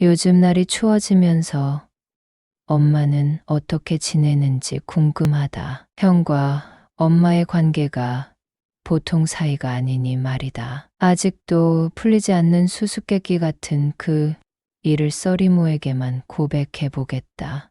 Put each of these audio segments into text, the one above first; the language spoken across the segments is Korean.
요즘 날이 추워지면서 엄마는 어떻게 지내는지 궁금하다. 형과 엄마의 관계가 보통 사이가 아니니 말이다. 아직도 풀리지 않는 수수께끼 같은 그 일을 써리모에게만 고백해 보겠다.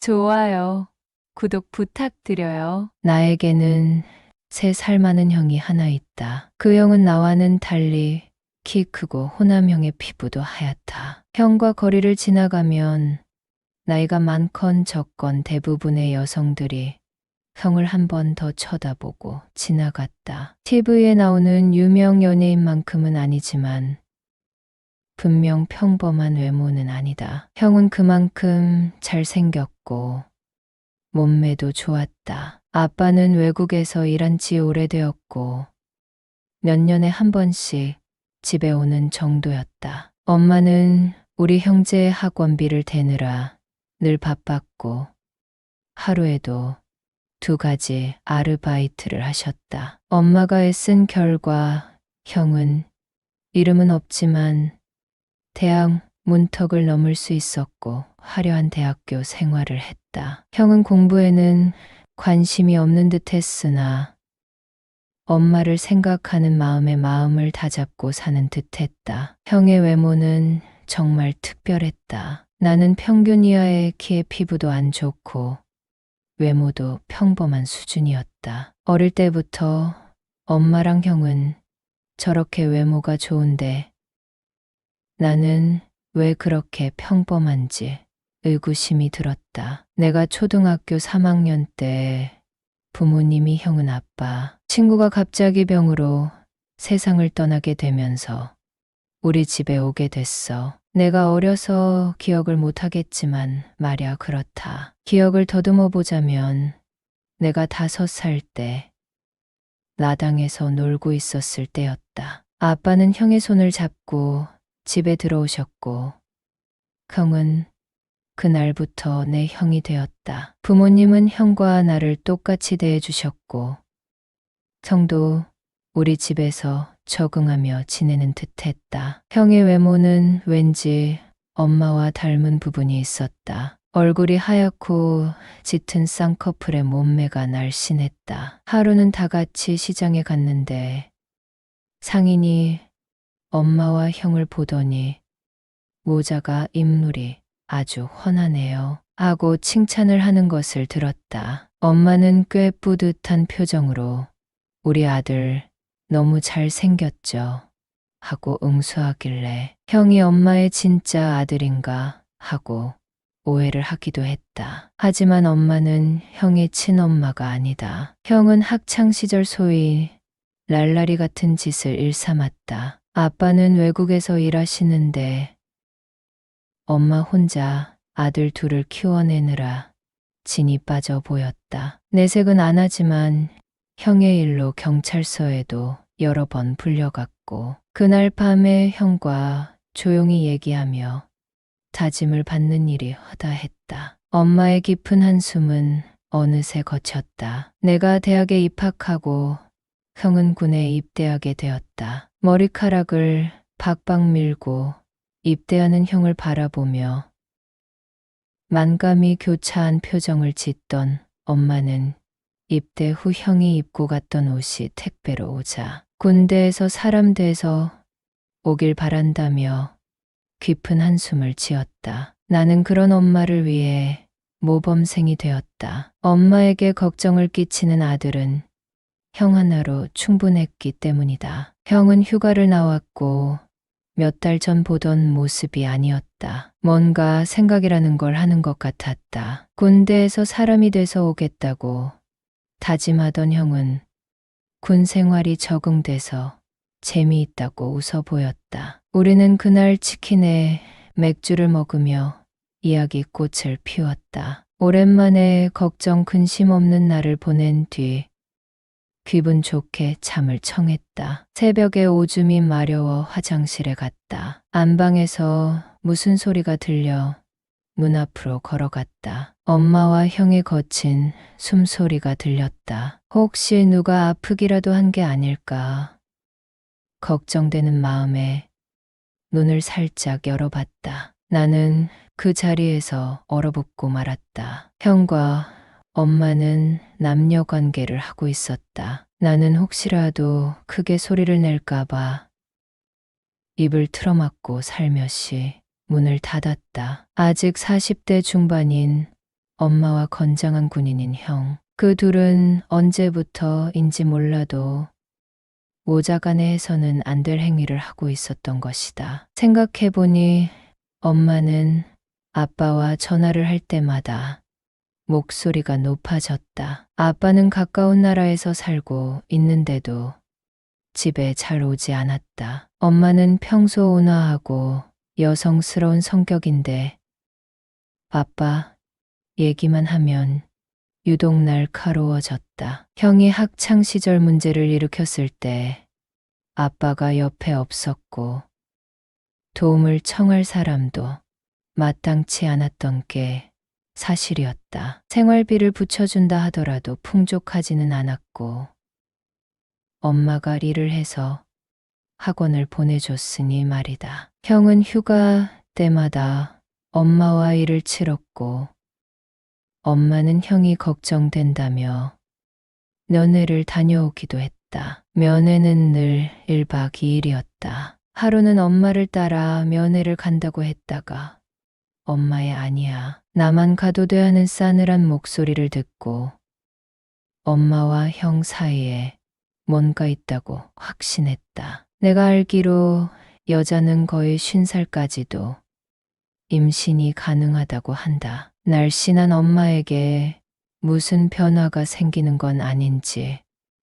좋아요. 구독 부탁드려요. 나에게는 3살 많은 형이 하나 있다. 그 형은 나와는 달리 키 크고 호남형의 피부도 하얗다. 형과 거리를 지나가면 나이가 많건 적건 대부분의 여성들이 형을 한 번 더 쳐다보고 지나갔다. TV에 나오는 유명 연예인만큼은 아니지만 분명 평범한 외모는 아니다. 형은 그만큼 잘생겼고 몸매도 좋았다. 아빠는 외국에서 일한 지 오래되었고 몇 년에 한 번씩 집에 오는 정도였다. 엄마는 우리 형제의 학원비를 대느라 늘 바빴고 하루에도 2가지 아르바이트를 하셨다. 엄마가 애쓴 결과 형은 이름은 없지만 대학 문턱을 넘을 수 있었고 화려한 대학교 생활을 했다. 형은 공부에는 관심이 없는 듯 했으나 엄마를 생각하는 마음에 마음을 다잡고 사는 듯 했다. 형의 외모는 정말 특별했다. 나는 평균 이하의 키에 피부도 안 좋고 외모도 평범한 수준이었다. 어릴 때부터 엄마랑 형은 저렇게 외모가 좋은데 나는 왜 그렇게 평범한지 의구심이 들었다. 내가 초등학교 3학년 때 부모님이 형은 아빠, 친구가 갑자기 병으로 세상을 떠나게 되면서 우리 집에 오게 됐어. 내가 어려서 기억을 못하겠지만 말야 그렇다. 기억을 더듬어 보자면 내가 5살 때 마당에서 놀고 있었을 때였다. 아빠는 형의 손을 잡고 집에 들어오셨고 형은 그날부터 내 형이 되었다. 부모님은 형과 나를 똑같이 대해주셨고 형도 우리 집에서 적응하며 지내는 듯했다. 형의 외모는 왠지 엄마와 닮은 부분이 있었다. 얼굴이 하얗고 짙은 쌍꺼풀의 몸매가 날씬했다. 하루는 다 같이 시장에 갔는데 상인이 엄마와 형을 보더니 모자가 입물이 아주 훤하네요 하고 칭찬을 하는 것을 들었다. 엄마는 꽤 뿌듯한 표정으로 우리 아들 너무 잘생겼죠 하고 응수하길래 형이 엄마의 진짜 아들인가 하고 오해를 하기도 했다. 하지만 엄마는 형의 친엄마가 아니다. 형은 학창시절 소위 랄라리 같은 짓을 일삼았다. 아빠는 외국에서 일하시는데 엄마 혼자 아들 2을 키워내느라 진이 빠져 보였다. 내색은 안 하지만 형의 일로 경찰서에도 여러 번 불려갔고 그날 밤에 형과 조용히 얘기하며 다짐을 받는 일이 허다했다. 엄마의 깊은 한숨은 어느새 거쳤다. 내가 대학에 입학하고 형은 군에 입대하게 되었다. 머리카락을 박박 밀고 입대하는 형을 바라보며 만감이 교차한 표정을 짓던 엄마는 입대 후 형이 입고 갔던 옷이 택배로 오자 군대에서 사람 돼서 오길 바란다며 깊은 한숨을 지었다. 나는 그런 엄마를 위해 모범생이 되었다. 엄마에게 걱정을 끼치는 아들은 형 하나로 충분했기 때문이다. 형은 휴가를 나왔고 몇 달 전 보던 모습이 아니었다. 뭔가 생각이라는 걸 하는 것 같았다. 군대에서 사람이 돼서 오겠다고 다짐하던 형은 군 생활이 적응돼서 재미있다고 웃어 보였다. 우리는 그날 치킨에 맥주를 먹으며 이야기꽃을 피웠다. 오랜만에 걱정 근심 없는 날을 보낸 뒤 기분 좋게 잠을 청했다. 새벽에 오줌이 마려워 화장실에 갔다. 안방에서 무슨 소리가 들려 문 앞으로 걸어갔다. 엄마와 형의 거친 숨소리가 들렸다. 혹시 누가 아프기라도 한 게 아닐까 걱정되는 마음에 눈을 살짝 열어봤다. 나는 그 자리에서 얼어붙고 말았다. 형과 엄마는 남녀 관계를 하고 있었다. 나는 혹시라도 크게 소리를 낼까봐 입을 틀어막고 살며시 문을 닫았다. 아직 40대 중반인 엄마와 건장한 군인인 형. 그 둘은 언제부터인지 몰라도 오자간에 해서는 안 될 행위를 하고 있었던 것이다. 생각해보니 엄마는 아빠와 전화를 할 때마다 목소리가 높아졌다. 아빠는 가까운 나라에서 살고 있는데도 집에 잘 오지 않았다. 엄마는 평소 온화하고 여성스러운 성격인데 아빠 얘기만 하면 유독 날카로워졌다. 형이 학창 시절 문제를 일으켰을 때 아빠가 옆에 없었고 도움을 청할 사람도 마땅치 않았던 게 사실이었다. 생활비를 붙여준다 하더라도 풍족하지는 않았고 엄마가 일을 해서 학원을 보내줬으니 말이다. 형은 휴가 때마다 엄마와 일을 치렀고 엄마는 형이 걱정된다며 면회를 다녀오기도 했다. 면회는 늘 1박 2일이었다. 하루는 엄마를 따라 면회를 간다고 했다가 엄마의 아니야. 나만 가도 돼 하는 싸늘한 목소리를 듣고 엄마와 형 사이에 뭔가 있다고 확신했다. 내가 알기로 여자는 거의 50살까지도 임신이 가능하다고 한다. 날씬한 엄마에게 무슨 변화가 생기는 건 아닌지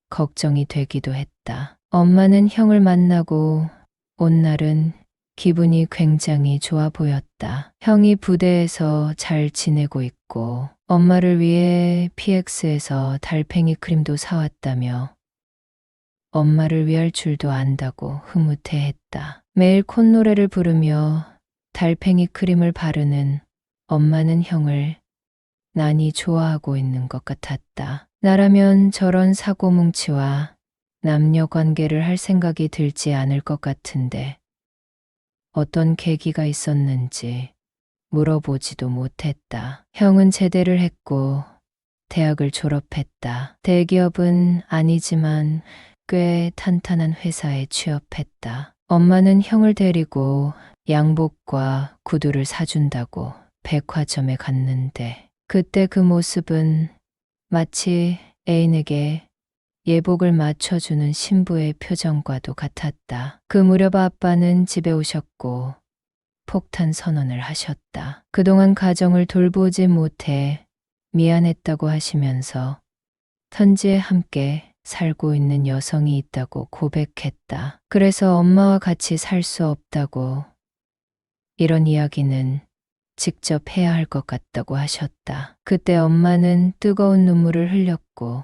걱정이 되기도 했다. 엄마는 형을 만나고 온 날은 기분이 굉장히 좋아 보였다. 형이 부대에서 잘 지내고 있고 엄마를 위해 PX에서 달팽이 크림도 사왔다며 엄마를 위할 줄도 안다고 흐뭇해했다. 매일 콧노래를 부르며 달팽이 크림을 바르는 엄마는 형을 난이 좋아하고 있는 것 같았다. 나라면 저런 사고뭉치와 남녀 관계를 할 생각이 들지 않을 것 같은데 어떤 계기가 있었는지 물어보지도 못했다. 형은 제대를 했고 대학을 졸업했다. 대기업은 아니지만 꽤 탄탄한 회사에 취업했다. 엄마는 형을 데리고 양복과 구두를 사준다고 백화점에 갔는데 그때 그 모습은 마치 애인에게 예복을 맞춰주는 신부의 표정과도 같았다. 그 무렵 아빠는 집에 오셨고 폭탄 선언을 하셨다. 그동안 가정을 돌보지 못해 미안했다고 하시면서 현지에 함께 살고 있는 여성이 있다고 고백했다. 그래서 엄마와 같이 살 수 없다고 이런 이야기는 직접 해야 할 것 같다고 하셨다. 그때 엄마는 뜨거운 눈물을 흘렸고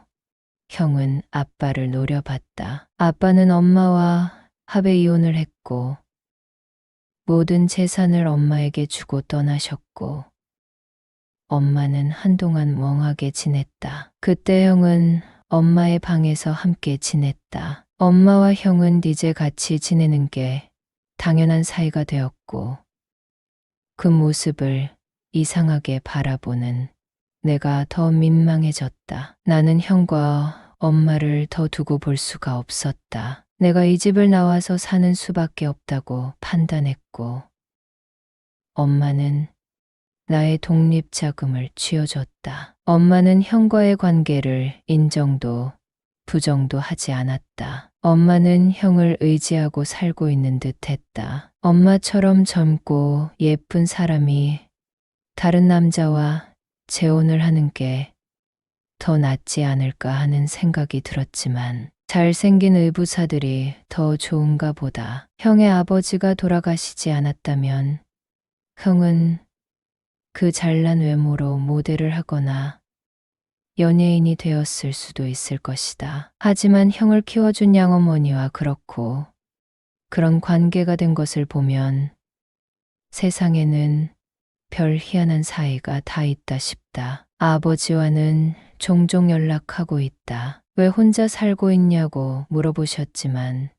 형은 아빠를 노려봤다. 아빠는 엄마와 합의 이혼을 했고 모든 재산을 엄마에게 주고 떠나셨고 엄마는 한동안 멍하게 지냈다. 그때 형은 엄마의 방에서 함께 지냈다. 엄마와 형은 이제 같이 지내는 게 당연한 사이가 되었고 그 모습을 이상하게 바라보는 내가 더 민망해졌다. 나는 형과 엄마를 더 두고 볼 수가 없었다. 내가 이 집을 나와서 사는 수밖에 없다고 판단했고 엄마는 나의 독립 자금을 쥐어줬다. 엄마는 형과의 관계를 인정도 부정도 하지 않았다. 엄마는 형을 의지하고 살고 있는 듯 했다. 엄마처럼 젊고 예쁜 사람이 다른 남자와 재혼을 하는 게 더 낫지 않을까 하는 생각이 들었지만 잘생긴 의부사들이 더 좋은가 보다. 형의 아버지가 돌아가시지 않았다면 형은 그 잘난 외모로 모델을 하거나 연예인이 되었을 수도 있을 것이다. 하지만 형을 키워준 양어머니와 그렇고 그런 관계가 된 것을 보면 세상에는 별 희한한 사이가 다 있다 싶다. 아버지와는 종종 연락하고 있다. 왜 혼자 살고 있냐고 물어보셨지만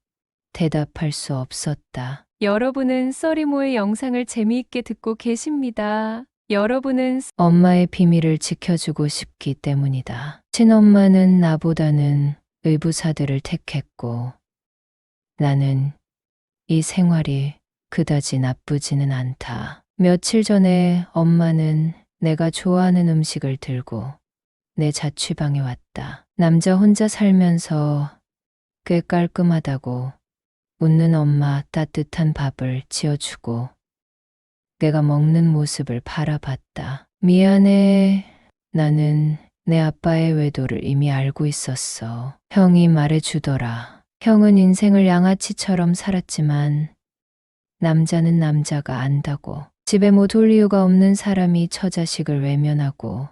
대답할 수 없었다. 여러분은 써리모의 영상을 재미있게 듣고 계십니다. 여러분은 엄마의 비밀을 지켜주고 싶기 때문이다. 친엄마는 나보다는 의부사들을 택했고 나는 이 생활이 그다지 나쁘지는 않다. 며칠 전에 엄마는 내가 좋아하는 음식을 들고 내 자취방에 왔다. 남자 혼자 살면서 꽤 깔끔하다고 웃는 엄마 따뜻한 밥을 지어주고 내가 먹는 모습을 바라봤다. 미안해. 나는 내 아빠의 외도를 이미 알고 있었어. 형이 말해주더라. 형은 인생을 양아치처럼 살았지만 남자는 남자가 안다고. 집에 못 올 이유가 없는 사람이 처자식을 외면하고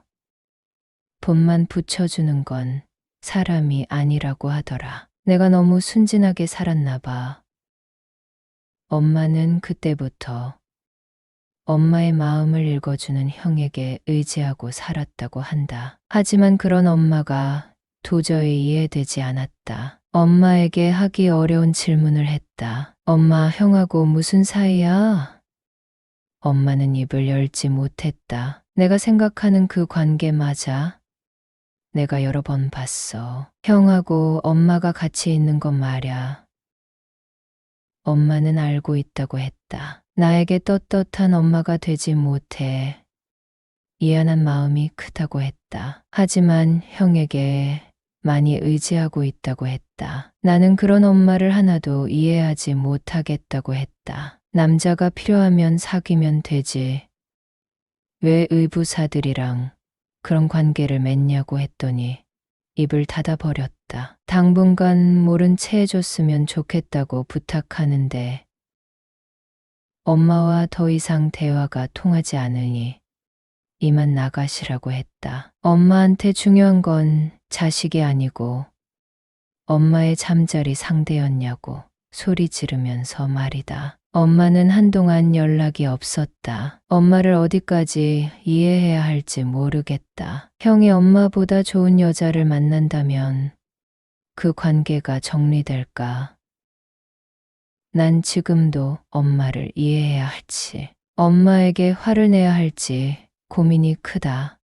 돈만 붙여주는 건 사람이 아니라고 하더라. 내가 너무 순진하게 살았나 봐. 엄마는 그때부터 엄마의 마음을 읽어주는 형에게 의지하고 살았다고 한다. 하지만 그런 엄마가 도저히 이해되지 않았다. 엄마에게 하기 어려운 질문을 했다. 엄마, 형하고 무슨 사이야? 엄마는 입을 열지 못했다. 내가 생각하는 그 관계 맞아? 내가 여러 번 봤어. 형하고 엄마가 같이 있는 건 말야. 엄마는 알고 있다고 했다. 나에게 떳떳한 엄마가 되지 못해 미안한 마음이 크다고 했다. 하지만 형에게 많이 의지하고 있다고 했다. 나는 그런 엄마를 하나도 이해하지 못하겠다고 했다. 남자가 필요하면 사귀면 되지. 왜 의부사들이랑 그런 관계를 맺냐고 했더니 입을 닫아버렸다. 당분간 모른 채 해줬으면 좋겠다고 부탁하는데 엄마와 더 이상 대화가 통하지 않으니 이만 나가시라고 했다. 엄마한테 중요한 건 자식이 아니고 엄마의 잠자리 상대였냐고 소리 지르면서 말이다. 엄마는 한동안 연락이 없었다. 엄마를 어디까지 이해해야 할지 모르겠다. 형이 엄마보다 좋은 여자를 만난다면 그 관계가 정리될까? 난 지금도 엄마를 이해해야 할지, 엄마에게 화를 내야 할지 고민이 크다.